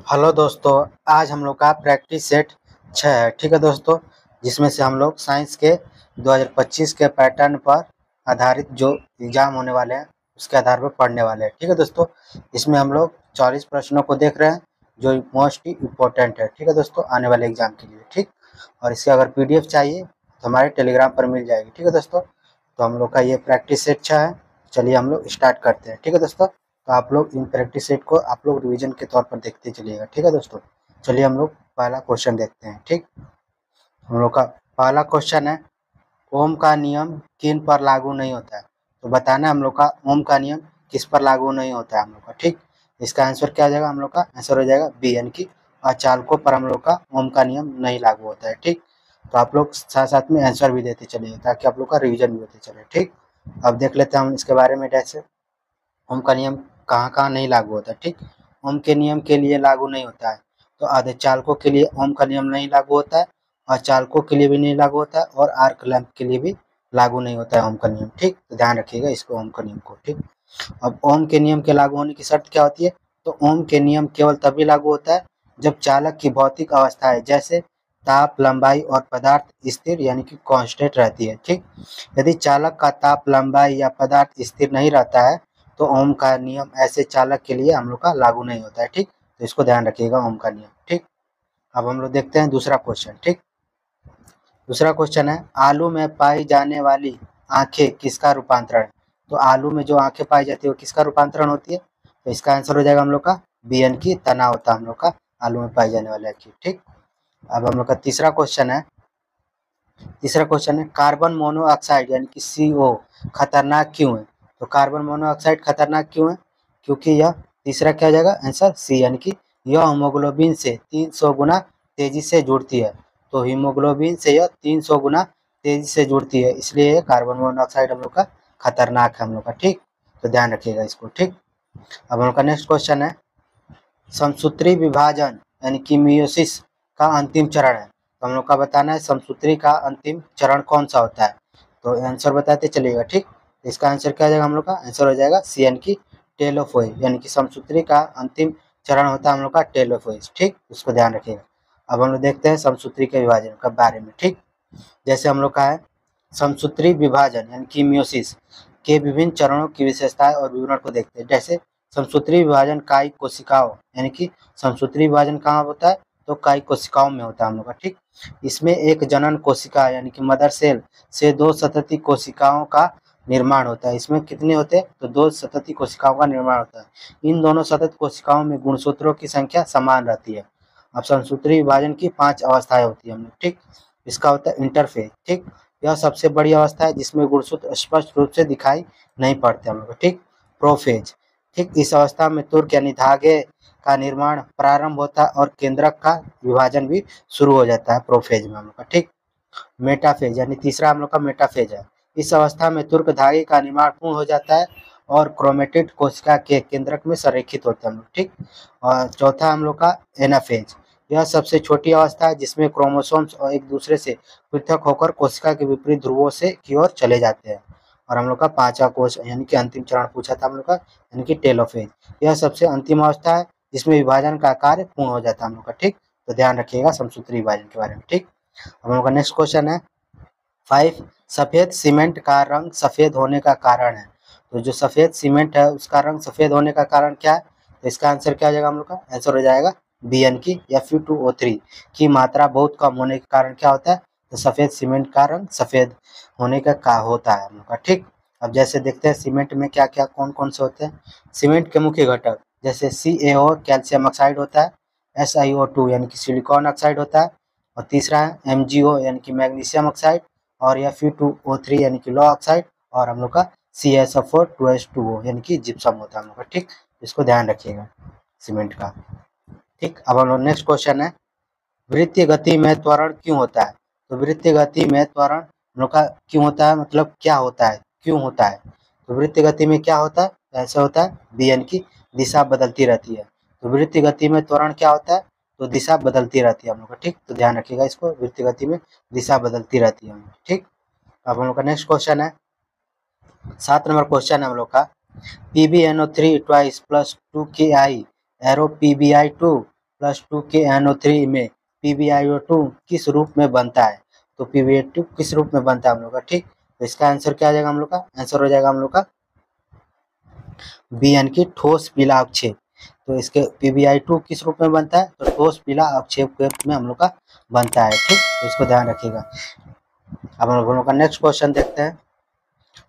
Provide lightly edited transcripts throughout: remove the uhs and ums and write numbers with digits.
Hello दोस्तों, आज हम लोग का प्रैक्टिस सेट 6 है। ठीक है दोस्तों, जिसमें से हम लोग साइंस के 2025 के पैटर्न पर आधारित जो एग्ज़ाम होने वाले हैं उसके आधार पर पढ़ने वाले हैं। ठीक है दोस्तों, इसमें हम लोग 40 प्रश्नों को देख रहे हैं जो मोस्ट इम्पोर्टेंट है। ठीक है दोस्तों, आने वाले एग्ज़ाम के लिए। ठीक, और इसके अगर पीडीएफ चाहिए तो हमारे टेलीग्राम पर मिल जाएगी। ठीक है दोस्तों, तो हम लोग का ये प्रैक्टिस सेट 6 है। चलिए हम लोग स्टार्ट करते हैं। ठीक है दोस्तों, तो आप लोग इन प्रैक्टिस सेट को आप लोग रिवीजन के तौर पर देखते चलिएगा। ठीक है दोस्तों, चलिए हम लोग पहला क्वेश्चन देखते हैं। ठीक, हम लोग का पहला क्वेश्चन है, ओम का नियम किन पर लागू नहीं होता है। तो बताना है हम लोग का ओम का नियम किस पर लागू नहीं होता है हम लोग का। ठीक, इसका आंसर क्या हो जाएगा, हम लोग का आंसर हो जाएगा बी, यानी कि अचालकों पर हम लोग का ओम का नियम नहीं लागू होता है। ठीक, तो आप लोग साथ साथ में आंसर भी देते चलिए ताकि आप लोग का रिविजन भी होते चले। ठीक, अब देख लेते हैं हम इसके बारे में कैसे ओम का नियम कहाँ-कहाँ नहीं लागू होता है। ठीक, ओम के नियम के लिए लागू नहीं होता है, तो आधे चालकों के लिए ओम का नियम नहीं लागू होता है, अचालकों के लिए भी नहीं लागू होता है और आर्क लैंप के लिए भी लागू नहीं होता है ओम का नियम। ठीक, तो ध्यान रखिएगा इसको, ओम का नियम को। ठीक, अब ओम के नियम के लागू होने की शर्त क्या होती है, तो ओम के नियम केवल तभी लागू होता है जब चालक की भौतिक अवस्था है जैसे ताप, लंबाई और पदार्थ स्थिर यानी कि कांस्टेंट रहती है। ठीक, यदि चालक का ताप, लंबाई या पदार्थ स्थिर नहीं रहता है तो ओम का नियम ऐसे चालक के लिए हम लोग का लागू नहीं होता है। ठीक, तो इसको ध्यान रखिएगा ओम का नियम। ठीक, अब हम लोग देखते हैं दूसरा क्वेश्चन। ठीक, दूसरा क्वेश्चन है, आलू में पाई जाने वाली आंखें किसका रूपांतरण है। तो आलू में जो आंखें पाई जाती है वो किसका रूपांतरण होती है, तो इसका आंसर हो जाएगा हम लोग का बी, यानी कि तना होता है हम लोग का आलू में पाई जाने वाली आंखें। ठीक, अब हम लोग का तीसरा क्वेश्चन है, कार्बन मोनोऑक्साइड यानी कि CO खतरनाक क्यों है। तो कार्बन मोनोऑक्साइड खतरनाक क्यों है, क्योंकि यह तीसरा क्या हो जाएगा आंसर सी, यानी कि यह हीमोग्लोबिन से 300 गुना तेजी से जुड़ती है। तो हीमोग्लोबिन से यह 300 गुना तेजी से जुड़ती है, इसलिए कार्बन मोनोऑक्साइड हम लोग का खतरनाक है हम लोग का। ठीक, तो ध्यान रखिएगा इसको। ठीक, अब हम लोग का नेक्स्ट क्वेश्चन है, समसूत्री विभाजन यानी कि मियोसिस का अंतिम चरण है। तो हम लोग का बताना है समसूत्री का अंतिम चरण कौन सा होता है, तो आंसर बताते चलिएगा। ठीक, इसका आंसर क्या हो जाएगा, हम लोग का आंसर हो जाएगा सी, यानी कि टेलोफेज, यानी कि समसूत्री का अंतिम चरण होता है हम लोग का टेलोफेज। ठीक, इसको ध्यान रखिएगा। अब हम लोग देखते हैं समसूत्री के विभाजन के बारे में। ठीक, जैसे हम लोग का है समसूत्री विभाजन यानी कि मियोसिस के विभिन्न चरणों की विशेषताएं और विवरण को देखते हैं। जैसे समसूत्री विभाजन कायिक कोशिकाओं यानी कि समसूत्री विभाजन कहाँ होता है, तो कायिक कोशिकाओं में होता है हम लोग का। ठीक, इसमें एक जनन कोशिका यानी कि मदर सेल से 2 सतती कोशिकाओं का निर्माण होता है। इसमें कितने होते हैं, तो 2 सतती कोशिकाओं का निर्माण होता है। इन दोनों सतत कोशिकाओं में गुणसूत्रों की संख्या समान रहती है। अब समसूत्री विभाजन की 5 अवस्थाएं होती है हम लोग। ठीक, इसका होता है इंटरफेज। ठीक, यह सबसे बड़ी अवस्था है जिसमें गुणसूत्र स्पष्ट रूप से दिखाई नहीं पड़ते हम लोग को। ठीक, प्रोफेज। ठीक, इस अवस्था में तुर्क यानी धागे का निर्माण प्रारंभ होता है और केंद्रक का विभाजन भी शुरू हो जाता है प्रोफेज में हम लोग का। ठीक, मेटाफेज यानी तीसरा हम लोग का मेटाफेज है। इस अवस्था में तुर्क धागे का निर्माण पूर्ण हो जाता है और क्रोमेटिड कोशिका के केंद्रक में संरेखित होते हैं हम लोग। ठीक, और चौथा हम लोग का एनाफेज, यह सबसे छोटी अवस्था है जिसमें क्रोमोसोम्स और एक दूसरे से पृथक होकर कोशिका के विपरीत ध्रुवों से की ओर चले जाते हैं। और हम लोग का पांचवा कोश यानी कि अंतिम चरण पूछा था हम लोग का, यानी कि टेलोफेज, यह सबसे अंतिम अवस्था है जिसमें विभाजन का कार्य पूर्ण हो जाता है हम लोग का। ठीक, तो ध्यान रखिएगा समसूत्री विभाजन के बारे में। ठीक, हम लोग का नेक्स्ट क्वेश्चन है 5, सफेद सीमेंट का रंग सफेद होने का कारण है। तो जो सफेद सीमेंट है उसका रंग सफेद होने का कारण क्या है, तो इसका आंसर क्या हो जाएगा, हम लोग का आंसर हो जाएगा बी, यानी कि Fe2O3 की मात्रा बहुत कम होने के कारण क्या होता है, तो सफेद सीमेंट का रंग सफेद होने का होता है हम लोग का। ठीक, अब जैसे देखते हैं सीमेंट में क्या क्या कौन कौन से होते हैं। सीमेंट के मुख्य घटक जैसे CaO कैल्शियम ऑक्साइड होता है, SiO2 यानी कि सिलिकॉन ऑक्साइड होता है, और तीसरा है MgO यानी कि मैग्नीशियम ऑक्साइड, और या Fe2O3 यानी कि लौ ऑक्साइड, और हम लोग का CaSO4 2H2O यानी कि जिप्सम होता है हम लोग का। ठीक, इसको ध्यान रखिएगा सीमेंट का। ठीक, अब हम लोग नेक्स्ट क्वेश्चन है, वृत्तीय गति में त्वरण क्यों होता है। तो वृत्तीय गति में त्वरण हम लोग का क्यों होता है, मतलब क्या होता है, क्यों होता है। तो वृत्तीय गति में क्या होता है, ऐसा होता है बी, यानी कि दिशा बदलती रहती है। तो वृत्तीय गति में त्वरण क्या होता है, तो दिशा बदलती रहती है हम लोग का। ठीक, तो ध्यान रखिएगा इसको, वृत्तीय गति में दिशा बदलती रहती है हम लोग। ठीक, अब हम लोग का नेक्स्ट क्वेश्चन है 7 नंबर क्वेश्चन है हम लोग का, PbNO3 twice plus 2Ki arrow PbI2 plus 2KNO3 में PbIO2 किस रूप में बनता है? तो PbIO2 किस रूप में बनता है हम लोग का, ठीक। तो इसका आंसर क्या आ जाएगा हम लोग का, आंसर हो जाएगा हम लोग का बी यानी कि ठोस पीला अवक्षेप। तो इसके PbI2 किस रूप में बनता है? तो ठोस पीला अवक्षेप के रूप में हम लोग का बनता है, ठीक। तो इसको ध्यान रखिएगा। अब हम लोग का नेक्स्ट क्वेश्चन देखते हैं।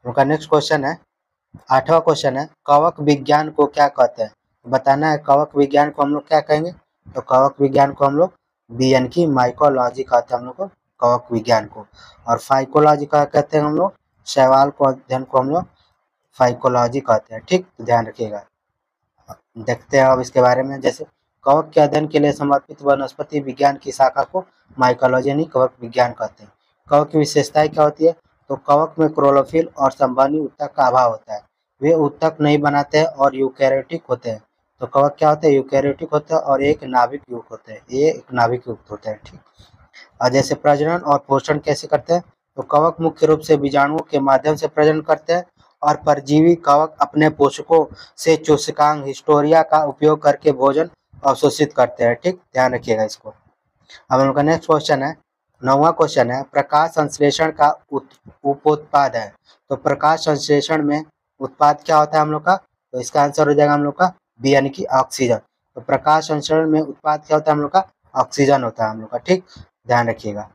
उनका नेक्स्ट क्वेश्चन है, 8वां क्वेश्चन है, कवक विज्ञान को क्या कहते हैं? बताना है कवक विज्ञान को हम लोग क्या कहेंगे? तो कवक विज्ञान को हम लोग बी यानी कि माइकोलॉजी कहते हैं हम लोग को कवक विज्ञान को। और फाइकोलॉजी का कहते हैं हम लोग शैवाल को अध्ययन को हम लोग फाइकोलॉजी कहते हैं, ठीक। तो ध्यान रखिएगा। देखते हैं अब इसके बारे में। जैसे कवक के अध्ययन के लिए समर्पित वनस्पति विज्ञान की शाखा को माइकोलॉजी यानी कवक विज्ञान कहते हैं। कवक की विशेषताएं क्या होती है? तो कवक में क्लोरोफिल और संवहनी ऊतक का अभाव होता है, वे ऊतक नहीं बनाते हैं और यूकैरियोटिक होते हैं। तो कवक क्या होते हैं? यूकैरियोटिक होते हैं और एक नाभिक युक्त होते हैं, ये एक नाभिक युक्त होते हैं, ठीक। और जैसे प्रजनन और पोषण कैसे करते हैं? तो कवक मुख्य रूप से बीजाणुओं के माध्यम से प्रजनन करते हैं और परजीवी कवक अपने पोषकों से चूसकांग हिस्टोरिया का उपयोग करके भोजन अवशोषित करते हैं, ठीक। ध्यान रखिएगा इसको। अब हम लोग का नेक्स्ट क्वेश्चन है, 9वां क्वेश्चन है, प्रकाश संश्लेषण का उपोत्पाद है। तो प्रकाश संश्लेषण में उत्पाद क्या होता है हम लोग का? तो इसका आंसर हो जाएगा हम लोग का बी यानी कि ऑक्सीजन। तो प्रकाश संश्लेषण में उत्पाद क्या होता है हम लोग का? ऑक्सीजन होता है हम लोग का, ठीक। ध्यान रखिएगा।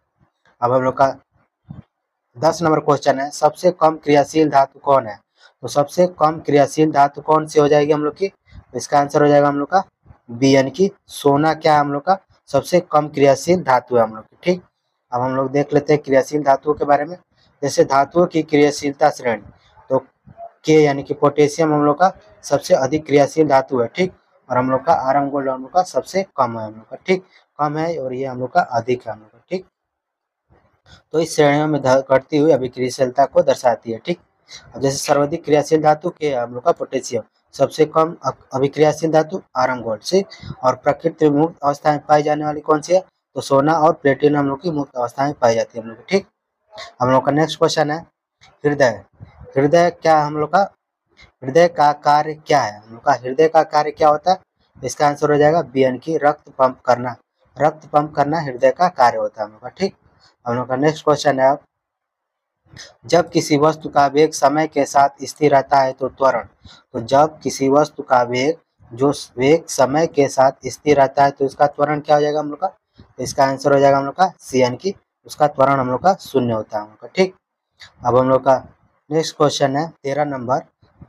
अब हम लोग का 10 नंबर क्वेश्चन है, सबसे कम क्रियाशील धातु कौन है? तो सबसे कम क्रियाशील धातु कौन सी हो जाएगी हम लोग की? तो इसका आंसर हो जाएगा हम लोग का बी यानी कि सोना क्या है हम लोग का सबसे कम क्रियाशील धातु है हम लोग की, ठीक। अब हम लोग देख लेते हैं क्रियाशील धातुओं के बारे में। जैसे धातुओं की क्रियाशीलता श्रेणी, तो के यानी कि पोटेशियम हम लोग का सबसे अधिक क्रियाशील धातु है, ठीक। और हम लोग का आयरन गोल्ड हम लोग का सबसे कम है हम लोग का, ठीक। कम है और ये हम लोग का अधिक है हम लोग का, ठीक। तो इस श्रेणियों में घटती हुई अभिक्रियाशीलता को दर्शाती है, ठीक। अब जैसे सर्वाधिक क्रियाशील धातु के हम लोग का पोटेशियम, सबसे कम अभिक्रियाशील धातु आयरन गोल्ड से। और प्रकृति में मुक्त अवस्था में पाई जाने वाली कौन सी है? तो सोना और प्लेटिनम हम लोग की मुक्त अवस्था में पाई जाती है हम लोग की, ठीक। हम लोग का नेक्स्ट क्वेश्चन है, हृदय। हृदय क्या हम लोग का हृदय का कार्य क्या है? हम लोग का हृदय का कार्य क्या होता है? इसका आंसर हो जाएगा बी यानी कि रक्त पंप करना। रक्त पंप करना हृदय का कार्य होता है हम लोग का, ठीक। हम लोग का नेक्स्ट क्वेश्चन है, जब किसी वस्तु का वेग समय के साथ स्थिर रहता है तो त्वरण। तो जब किसी वस्तु का वेग समय के साथ स्थिर रहता है तो इसका त्वरण क्या हो जाएगा हम लोग का? तो इसका आंसर हो जाएगा हम लोग का सी यानी कि उसका त्वरण हम लोग का शून्य होता है हम लोग का, ठीक। अब हम लोग का नेक्स्ट क्वेश्चन है 13 नंबर,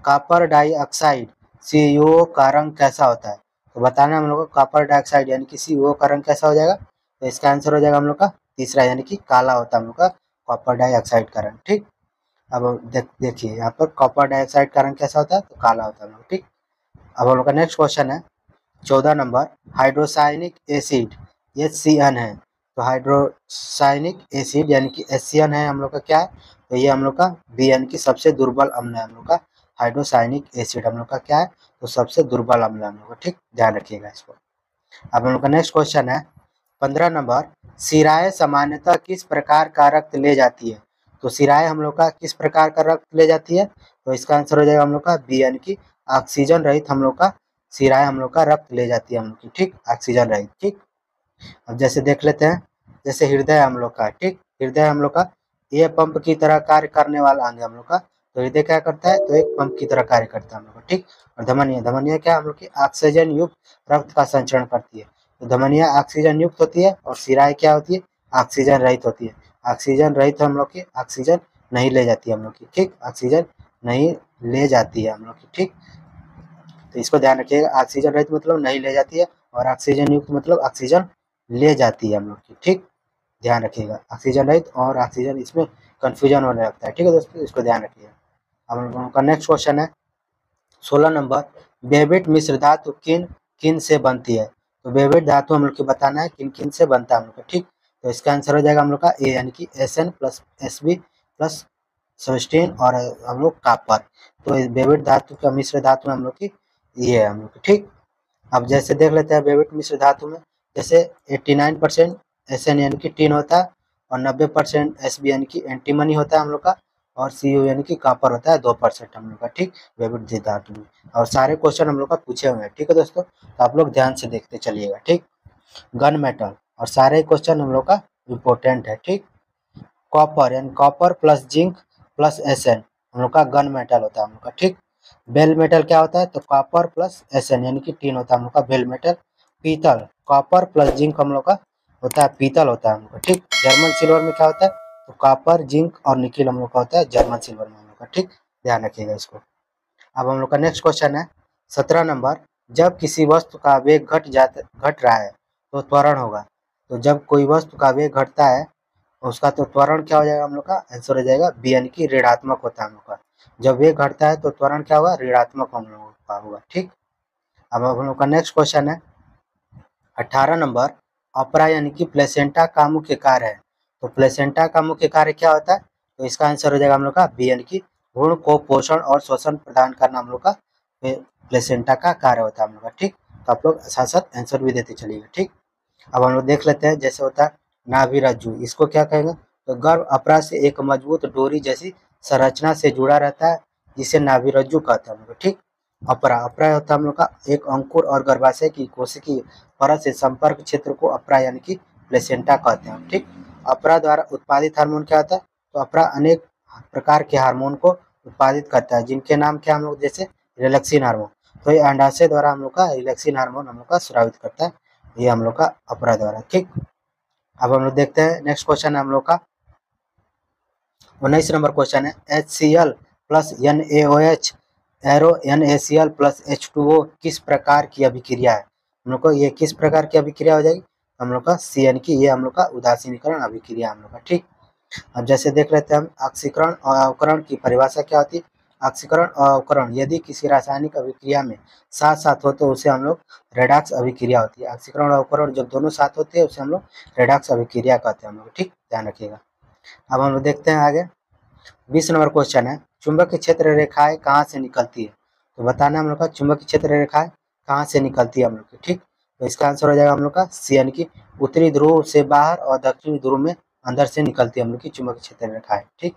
कॉपर डाइऑक्साइड CuO का रंग कैसा होता है? तो बताना हम लोग को कॉपर डाइऑक्साइड यानी कि CuO का रंग कैसा हो जाएगा? तो इसका आंसर हो जाएगा हम लोग का तीसरा यानी कि काला होता है हम लोग का कॉपर डाइऑक्साइड का रंग, ठीक। अब देखिए यहाँ पर कॉपर डाइऑक्साइड का रंग कैसा होता है? तो काला होता है हम लोग, ठीक। अब हम लोग का नेक्स्ट क्वेश्चन है 14 नंबर, हाइड्रोसाइनिक एसिड HCN है। तो हाइड्रोसाइनिक एसिड यानी कि HCN है हम लोग का क्या है? तो ये हम लोग का बी यानी कि सबसे दुर्बल अम्ल है हम लोग का। हाइड्रोसाइनिक एसिड हम लोग का क्या है? तो सबसे दुर्बल अम्ल है हम लोग का, ठीक। ध्यान रखिएगा इसको। अब हम लोग का नेक्स्ट क्वेश्चन है 15 नंबर, सिराएं सामान्यतः किस प्रकार का रक्त ले जाती है? तो सिराएं हम लोग का किस प्रकार का रक्त ले जाती है? तो इसका आंसर हो जाएगा हम लोग का बी यानी कि ऑक्सीजन रहित हम लोग का सिराएं हम लोग का रक्त ले जाती है हम लोग की, ठीक। ऑक्सीजन रहित, ठीक। अब जैसे देख लेते हैं, जैसे हृदय हम लोग का, ठीक। हृदय हम लोग का ये पंप की तरह कार्य करने वाला अंग है हम लोग का। तो हृदय क्या करता है? तो एक पंप की तरह कार्य करता है हम लोग का, ठीक। और धमनिया, धमनिया क्या हम लोग की ऑक्सीजन युक्त रक्त का संचरण करती है। तो धमनिया ऑक्सीजन युक्त होती है और सिराएं क्या होती है? ऑक्सीजन रहित होती है। ऑक्सीजन रहित हम लोग की ऑक्सीजन नहीं ले जाती है हम लोग की, ठीक। ऑक्सीजन नहीं ले जाती है हम लोग की, ठीक। तो इसको ध्यान रखिएगा, ऑक्सीजन रहित मतलब नहीं ले जाती है और ऑक्सीजन युक्त मतलब ऑक्सीजन ले जाती है हम लोग की, ठीक। ध्यान रखिएगा, ऑक्सीजन रहित और ऑक्सीजन इसमें कंफ्यूजन होने लगता है, ठीक है दोस्तों, इसको ध्यान रखिएगा। अब हम लोगों का नेक्स्ट क्वेश्चन है 16 नंबर, बेबिट मिश्र धातु किन किन से बनती है? तो बेबिट धातु हम लोग को बताना है किन किन से बनता है हम लोग का, ठीक। तो इसका आंसर हो जाएगा हम लोग का ए यानी कि Sn प्लस Sb प्लस सोस्टेन और हम लोग कापर। तो बेबिट धातु का मिश्र धातु हम लोग की ये है हम लोग की, ठीक। अब जैसे देख लेते हैं बेबिट मिश्र धातु में, जैसे 89% Sn यानी कि टीन होता है और 90% Sb यानी कि एंटीमनी होता है हम लोग का और Cu यानी कि कॉपर होता है 2% हम लोग का, ठीक। बेबिट धातु में और सारे क्वेश्चन हम लोग का पूछे हुए हैं, ठीक है दोस्तों। तो आप लोग ध्यान से देखते चलिएगा, ठीक। गन मेटल, और सारे क्वेश्चन हम लोग का इम्पोर्टेंट है। ठीक, कॉपर यानी copper plus zinc plus SN हम लोग का गन मेटल होता है हम लोग का। ठीक, बेल मेटल क्या होता है, तो कॉपर प्लस एसएन यानी कि टीन होता है हम लोग का बेल मेटल। पीतल, कॉपर प्लस जिंक हम लोग का होता है पीतल होता है हम लोग का। ठीक, जर्मन सिल्वर में क्या होता है, तो कॉपर जिंक और निकिल हम लोग का होता है जर्मन सिल्वर में हम लोग का। ठीक, ध्यान रखिएगा इसको। अब हम लोग का नेक्स्ट क्वेश्चन है 17 नंबर, जब किसी वस्तु का वेग घट रहा है तो त्वरण होगा। तो जब कोई वस्तु का वेग घटता है उसका तो त्वरण क्या हो जाएगा हम लोग का, आंसर हो जाएगा बी यानी कि ऋणात्मक होता है हम लोग का। जब वेग घटता है तो त्वरण क्या होगा, ऋणात्मक हम लोग का होगा। ठीक, अब हम लोग का नेक्स्ट क्वेश्चन है 18 नंबर, ऑपरा यानी कि प्लेसेंटा का मुख्य कार्य है। तो प्लेसेंटा का मुख्य कार्य क्या होता है, तो इसका आंसर हो जाएगा हम लोग का बी यानी कि भ्रूण को पोषण और श्वसन प्रदान करना हम लोग का प्लेसेंटा का कार्य होता है हम लोग का। ठीक, तो आप लोग साथ साथ आंसर भी देते चलिएगा। ठीक, अब हम लोग देख लेते हैं जैसे होता है नाभि रज्जु, इसको क्या कहेंगे, तो गर्भ अपरा से एक मजबूत डोरी जैसी संरचना से जुड़ा रहता है जिसे नाभि रज्जु कहते हैं हम लोग। ठीक, अपरा अपरा होता है हम लोग का एक अंकुर और गर्भाशय की कोशिकीय परत से संपर्क क्षेत्र को अपरा यानी कि प्लेसेंटा कहते हैं। ठीक, अपरा द्वारा उत्पादित हार्मोन क्या होता है, तो अपरा अनेक प्रकार के हार्मोन को उत्पादित करता है जिनके नाम क्या हम लोग, जैसे रिलैक्सिन हार्मोन। तो ये अंडाशय द्वारा हम लोग का रिलैक्सिन हार्मोन हम लोग का स्रावित करता है, ये हम लोग का अपरा द्वारा। ठीक, अब हम लोग देखते हैं नेक्स्ट क्वेश्चन है हम लोग का 19 नंबर क्वेश्चन है HCl plus NaOH arrow NaCl plus H2O किस प्रकार की अभिक्रिया है। हम लोग को ये किस प्रकार की अभिक्रिया हो जाएगी, हम लोग का सी यानी कि ये हम लोग का उदासीनीकरण अभिक्रिया हम लोग का। ठीक, अब जैसे देख लेते हैं हम ऑक्सीकरण और अवकरण की परिभाषा क्या होती है। ऑक्सीकरण और अवकरण यदि किसी रासायनिक अभिक्रिया में साथ साथ हो तो उसे हम लोग रेडॉक्स अभिक्रिया होती है। ऑक्सीकरण और अवकरण जब दोनों साथ होते हैं उसे हम लोग रेडॉक्स अभिक्रिया कहते हैं हम लोग। ठीक, ध्यान रखिएगा। अब हम लोग देखते हैं आगे 20 नंबर क्वेश्चन है चुंबकीय क्षेत्र रेखाएं कहाँ से निकलती है। तो बताना हम लोग का चुंबकीय क्षेत्र रेखाएं कहाँ से निकलती है हम लोग की। ठीक, तो इसका आंसर हो जाएगा हम लोग का सी यानी कि उत्तरी ध्रुव से बाहर और दक्षिणी ध्रुव में अंदर से निकलती है हम लोग की चुंबकीय क्षेत्र रेखाएं। ठीक,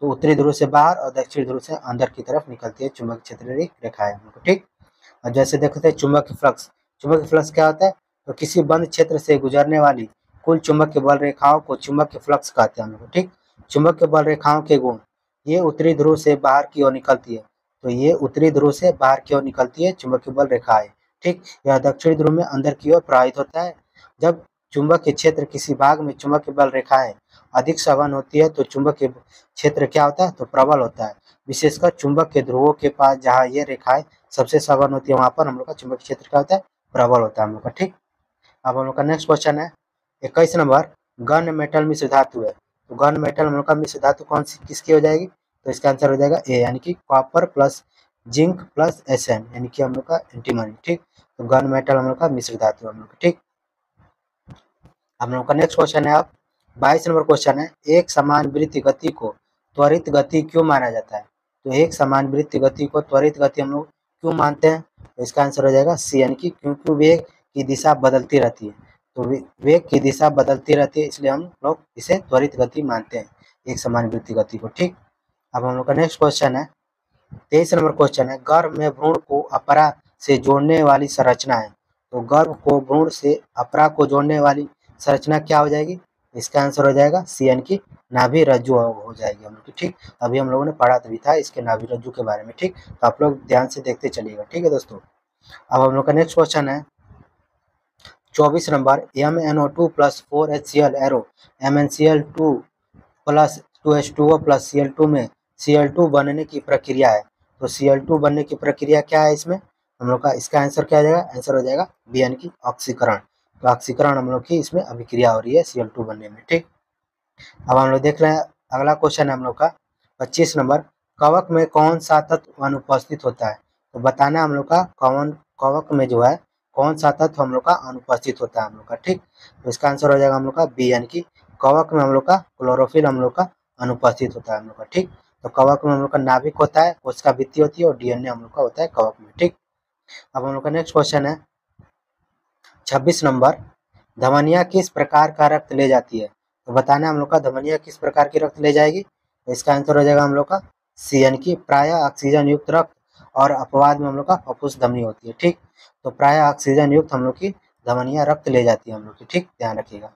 तो उत्तरी ध्रुव से बाहर और दक्षिणी ध्रुव से अंदर की तरफ निकलती है चुंबकीय क्षेत्र रेखाएं हम लोग को। ठीक, और जैसे देखते हैं चुंबकीय फ्लक्स, चुंबकीय फ्लक्स क्या होता है, तो किसी बंद क्षेत्र से गुजरने वाली कुल चुंबकीय बल रेखाओं को चुंबकीय फ्लक्स कहते हैं हम लोग। ठीक, चुंबकीय बल रेखाओं के गुण, ये उत्तरी ध्रुव से बाहर की ओर निकलती है, तो ये उत्तरी ध्रुव से बाहर की ओर निकलती है चुंबकीय बल रेखाएं। ठीक, यह दक्षिणी ध्रुव में अंदर की ओर प्रवाहित होता है। जब चुंबकीय क्षेत्र किसी भाग में चुंबकीय बल रेखाएं अधिक सघन होती है तो चुंबकीय क्षेत्र क्या होता है, तो प्रबल होता है। विशेषकर चुंबक के ध्रुवों के पास जहाँ ये रेखाएं सबसे सघन होती है वहां पर हम लोग का चुंबकीय क्षेत्र क्या होता है, प्रबल होता है हम लोग का। ठीक, अब हम लोग का नेक्स्ट क्वेश्चन है 21 नंबर, गन मेटल मिश्र धातु है। तो गन मेटल हम लोग का मिश्र धातु कौन सी किसकी हो जाएगी, तो इसका आंसर हो जाएगा ए यानी कि copper plus zinc plus SN यानी कि हम लोग का एंटीमनी। ठीक, तो गन मेटल हम लोग का मिश्र धातु हम लोग का। ठीक, हम लोग का नेक्स्ट क्वेश्चन है अब 22 नंबर क्वेश्चन है एक समान वृत्त गति को त्वरित गति क्यों माना जाता है। तो एक समान वृत्त गति को त्वरित गति हम लोग क्यों मानते हैं, तो इसका आंसर हो जाएगा सी यानी कि क्योंकि वेग की दिशा बदलती रहती है। तो वेग की दिशा बदलती रहती है इसलिए हम लोग इसे त्वरित गति मानते हैं, एक समान वृत्त गति को। ठीक, अब हम लोग का नेक्स्ट क्वेश्चन है 23 नंबर क्वेश्चन है गर्भ में भ्रूण को अपरा से जोड़ने वाली संरचना है। तो गर्भ को भ्रूण से अपरा को जोड़ने वाली संरचना क्या हो जाएगी, इसका आंसर हो जाएगा सी यानी कि नाभि रज्जु हो जाएगी हम लोग की। ठीक, अभी हम लोगों ने पढ़ा भी था इसके नाभि रज्जु के बारे में। ठीक, तो आप लोग ध्यान से देखते चलिएगा। ठीक है दोस्तों, अब हम लोग का नेक्स्ट क्वेश्चन है 24 number MnO2 plus 4HCl arrow MnCl2 plus 2H2O plus Cl2 में Cl2 बनने की प्रक्रिया है। तो Cl2 बनने की प्रक्रिया क्या है इसमें, हम लोग का इसका आंसर क्या आ जाएगा, आंसर हो जाएगा बी यानी कि ऑक्सीकरण। तो ऑक्सीकरण हम लोग की इसमें अभिक्रिया हो रही है Cl2 बनने में। ठीक, अब हम लोग देख रहे हैं अगला क्वेश्चन है हम लोग का 25 नंबर, कवक में कौन सा तत्व अनुपस्थित होता है। तो बताना हम लोग का कवक में जो है कौन सा तत्व हम लोग का अनुपस्थित होता है हम लोग का। ठीक, तो इसका आंसर हो जाएगा हम लोग का बी यानी कि कवक में हम लोग का क्लोरोफिल हम लोग का अनुपस्थित होता है हम लोग का। ठीक, तो कवक में हम लोग का नाभिक होता है, कोशिका भित्ति होती है और डीएनए हम लोग का होता है कवक में। ठीक, अब हम लोग का नेक्स्ट क्वेश्चन है 26 नंबर, धमनियां किस प्रकार का रक्त ले जाती है। तो बताना हम लोग का धमनियां किस प्रकार की रक्त ले जाएगी, तो इसका आंसर हो जाएगा हम लोग का सी यानी कि प्राय ऑक्सीजन युक्त रक्त और अपवाद में हम लोग का फफूस धमनी होती है। ठीक, तो प्राय ऑक्सीजन युक्त हम लोग की धमनियाँ रक्त ले जाती है हम लोग की, ठीक, ध्यान रखिएगा।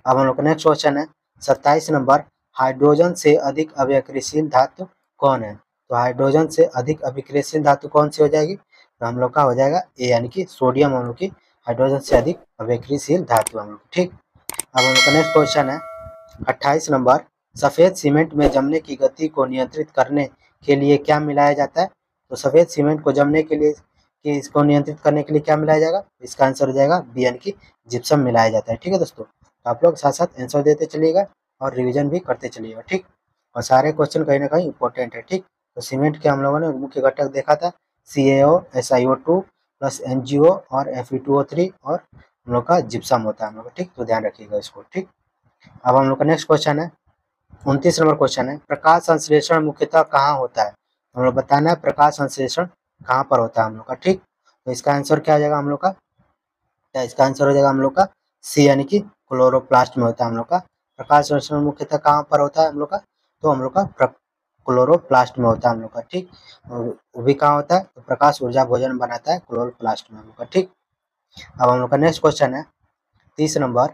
अब हम लोग का नेक्स्ट क्वेश्चन है 27 नंबर, हाइड्रोजन से अधिक अभिक्रियाशील धातु कौन है? तो हाइड्रोजन से अधिक अभिक्रियाशील धातु कौन सी हो जाएगी? तो हम लोग का हो जाएगा ए, यानी कि सोडियम हम लोग की हाइड्रोजन से अधिक अभिक्रियाशील धातु हम लोग, ठीक। अब हम लोग का नेक्स्ट क्वेश्चन है 28 नंबर, सफ़ेद सीमेंट में जमने की गति को नियंत्रित करने के लिए क्या मिलाया जाता है? तो सफ़ेद सीमेंट को जमने के लिए कि इसको नियंत्रित करने के लिए क्या मिलाया जाएगा? इसका आंसर हो जाएगा बी, यानी कि जिप्सम मिलाया जाता है, ठीक है दोस्तों। तो आप लोग साथ साथ आंसर देते चलिएगा और रिवीजन भी करते चलिएगा, ठीक। और सारे क्वेश्चन कहीं ना कहीं इंपॉर्टेंट है, ठीक। तो सीमेंट के हम लोगों ने मुख्य घटक देखा था CaO SiO2 प्लस NGO और Fe2O3 और हम लोग का जिप्सम होता है हम लोग, ठीक। तो ध्यान रखिएगा इसको, ठीक। अब हम लोग का नेक्स्ट क्वेश्चन है 29 नंबर क्वेश्चन है, प्रकाश संश्लेषण मुख्यतः कहाँ होता है? हम लोग बताना है प्रकाश संश्लेषण कहाँ पर होता है हम लोग का, ठीक। तो इसका आंसर क्या आ जाएगा हम लोग का? इसका आंसर हो जाएगा हम लोग का सी, यानी कि क्लोरोप्लास्ट में होता है हम लोग का। प्रकाश संश्लेषण मुख्यतः कहाँ पर होता है हम लोग का? तो हम लोग का क्लोरोप्लास्ट में होता है हम लोग का, ठीक। और वो भी कहाँ होता है? तो प्रकाश ऊर्जा भोजन बनाता है क्लोरोप्लास्ट में हम लोग का, ठीक। अब हम लोग का नेक्स्ट क्वेश्चन है 30 नंबर,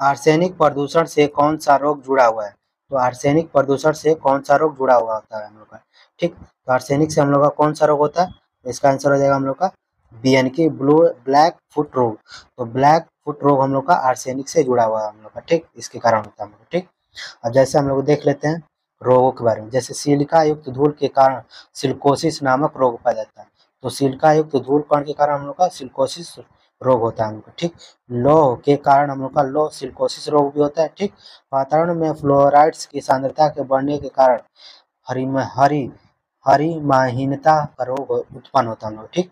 आर्सेनिक प्रदूषण से कौन सा रोग जुड़ा हुआ है? तो आर्सेनिक प्रदूषण से कौन सा रोग जुड़ा हुआ होता है हम लोग का, ठीक। तो आर्सेनिक से हम लोग का कौन सा रोग होता है? तो इसका आंसर हो जाएगा हम लोग का बी, यानी कि ब्लैक फुट रोग। तो ब्लैक फुट रोग हम लोग का आर्सेनिक से जुड़ा हुआ है हम लोग का, ठीक, इसके कारण होता है हम लोग, ठीक। अब जैसे हम लोग देख लेते हैं रोगों के बारे में, जैसे सिलिका युक्त धूल के कारण सिलिकोसिस नामक रोग पाया जाता है। तो सिलिका युक्त धूल कण के कारण हम लोग का सिलिकोसिस रोग होता है हम लोग का, ठीक। लौह के कारण हम लोग का लौह सिलिकोसिस रोग भी होता है, ठीक। वातावरण में फ्लोराइड्स की सांद्रता के बढ़ने के कारण हरिमाहीनता का रोग उत्पन्न होता है हम लोग, ठीक।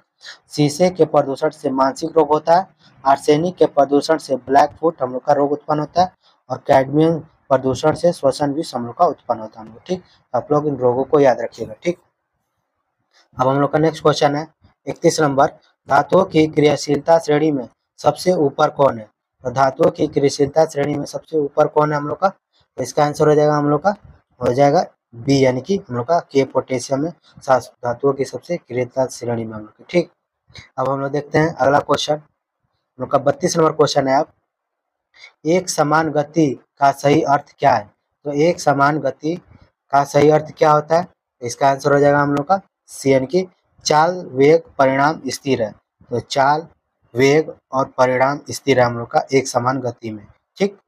शीशे के प्रदूषण से मानसिक रोग होता है। आर्सेनिक के प्रदूषण से ब्लैक फुट हम लोग का रोग उत्पन्न होता है। और कैडमियम प्रदूषण से श्वसन विष हम लोग का उत्पन्न होता है हम लोग, ठीक। आप लोग इन रोगों को याद रखिएगा, ठीक। अब हम लोग का नेक्स्ट क्वेश्चन है 31 नंबर, धातुओं की क्रियाशीलता श्रेणी में सबसे ऊपर कौन है? तो धातुओं की क्रियाशीलता श्रेणी में सबसे ऊपर कौन है हम लोग का? तो इसका आंसर हो जाएगा हम लोग का हो जाएगा बी, यानी कि हम लोग का के पोटेशियम में धातुओं की सबसे क्रियाशीलता श्रेणी में हम लोग की, ठीक। अब हम लोग देखते हैं अगला क्वेश्चन, हम लोग का 32 नंबर क्वेश्चन है। आप एक समान गति का सही अर्थ क्या है? तो एक समान गति का सही अर्थ क्या होता है? इसका आंसर हो जाएगा हम लोग का सी, यानी कि चाल वेग परिणाम स्थिर है। तो चाल वेग और परिणाम स्थिर है हम लोग का एक समान गति में, ठीक।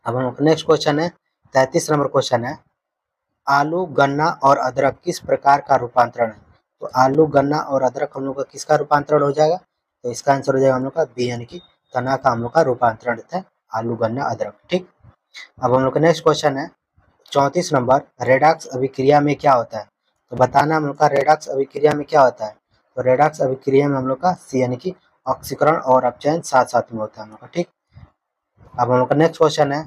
अब हम लोग नेक्स्ट क्वेश्चन है 33 नंबर क्वेश्चन है, आलू गन्ना और अदरक किस प्रकार का रूपांतरण है? तो आलू गन्ना और अदरक हम लोग का किसका रूपांतरण हो जाएगा? तो इसका आंसर हो जाएगा हम लोग का बी, यानी कि तना का हम लोग का रूपांतरण रहता है आलू गन्ना अदरक, ठीक। अब हम लोग का नेक्स्ट क्वेश्चन है 34 नंबर, रेडॉक्स अभिक्रिया में क्या होता है? तो बताना हम लोग का रेडॉक्स अभिक्रिया में क्या होता है? तो रेडॉक्स अभिक्रिया में हम लोग का सी, यानी कि ऑक्सीकरण और अपचयन साथ साथ में होता है हम लोग का, ठीक। अब हम लोग का नेक्स्ट क्वेश्चन है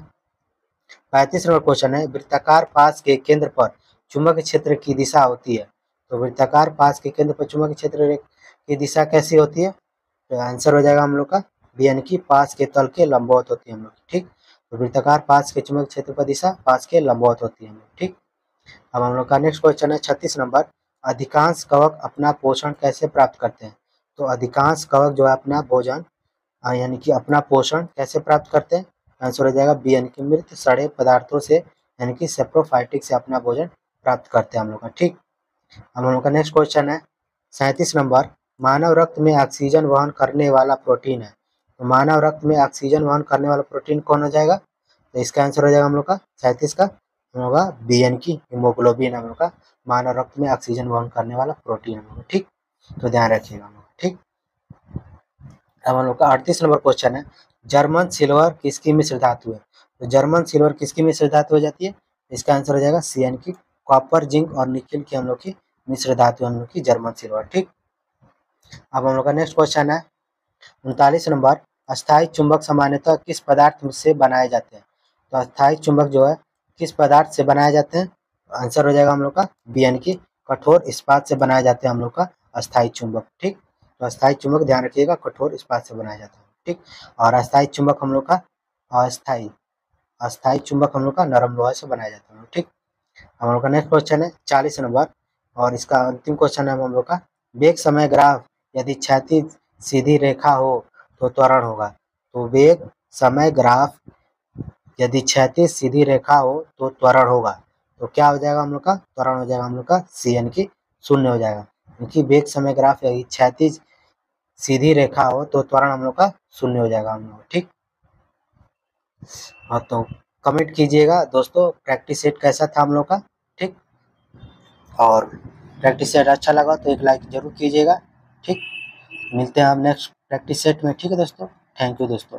35 नंबर क्वेश्चन है, वृत्ताकार पास के केंद्र पर चुंबक क्षेत्र की दिशा होती है। तो वृत्ताकार पास के केंद्र पर चुंबक क्षेत्र की दिशा कैसी होती है? तो आंसर हो जाएगा हम लोग का बी, यानी कि पास के तल के लंबवत होती है हम लोग, ठीक। तो वृत्ताकार पास के चुंबक क्षेत्र पर दिशा पास के लंबवत होती है हम लोग, ठीक। अब हम लोग का नेक्स्ट क्वेश्चन है 36 नंबर, अधिकांश कवक अपना पोषण कैसे प्राप्त करते हैं? तो अधिकांश कवक जो है अपना भोजन यानी कि अपना पोषण कैसे प्राप्त करते हैं? आंसर हो जाएगा बी, यानी कि मृत सड़े पदार्थों से यानी कि सेप्रोफाइटिक से अपना भोजन प्राप्त करते हैं हम लोग का, ठीक। अब हम लोग का नेक्स्ट क्वेश्चन है 37 नंबर, मानव रक्त में ऑक्सीजन वहन करने वाला प्रोटीन है। तो मानव रक्त में ऑक्सीजन वहन करने वाला प्रोटीन कौन हो जाएगा? तो इसका आंसर हो जाएगा हम लोग का 37 का होगा बी, यानी कि हीमोग्लोबिन हम लोग का मानव रक्त में ऑक्सीजन वहन करने वाला प्रोटीन हम लोग, ठीक। तो ध्यान रखिएगा हम लोग, ठीक। अब हम लोग का 38 नंबर क्वेश्चन है, जर्मन सिल्वर किसकी मिश्र धातु है? तो जर्मन सिल्वर किसकी मिश्र धातु हो जाती है? इसका आंसर हो जाएगा सी, यानी कि कॉपर जिंक और निकिल की हम लोग की मिश्र धातु हम लोग की जर्मन सिल्वर, ठीक। अब हम लोग का नेक्स्ट क्वेश्चन है 39 नंबर, अस्थायी चुंबक सामान्यतः किस पदार्थ से बनाए जाते हैं? तो अस्थायी चुंबक जो है किस पदार्थ से बनाए जाते हैं? आंसर हो जाएगा हम लोग का बी, यानी कि कठोर इस्पात से बनाए जाते हैं हम लोग का अस्थायी चुंबक, ठीक। तो अस्थायी चुंबक ध्यान रखिएगा कठोर इस्पात से बनाया जाता है, ठीक। और अस्थायी चुंबक हम लोग का अस्थायी अस्थायी चुंबक हम लोग का नरम लोहा से बनाया जाता है, ठीक। हम लोग का नेक्स्ट क्वेश्चन है 40 नंबर और इसका अंतिम क्वेश्चन है हम लोग का, वेग समय ग्राफ यदि क्षैतिज सीधी रेखा हो तो त्वरण होगा। तो वेग समय ग्राफ यदि क्षैतिज सीधी रेखा हो तो त्वरण होगा। तो क्या हो जाएगा हम लोग का? त्वरण हो जाएगा हम लोग का सी, यानी कि 0 हो जाएगा। क्योंकि वेग समय ग्राफ यदि क्षैतिज सीधी रेखा हो तो त्वरण हम लोग का 0 हो जाएगा हम लोग। ठीक। हाँ, तो कमेंट कीजिएगा दोस्तों प्रैक्टिस सेट कैसा था हम लोग का। ठीक। और प्रैक्टिस सेट अच्छा लगा तो एक लाइक जरूर कीजिएगा। ठीक। मिलते हैं हम नेक्स्ट प्रैक्टिस सेट में। ठीक है दोस्तों, थैंक यू दोस्तों।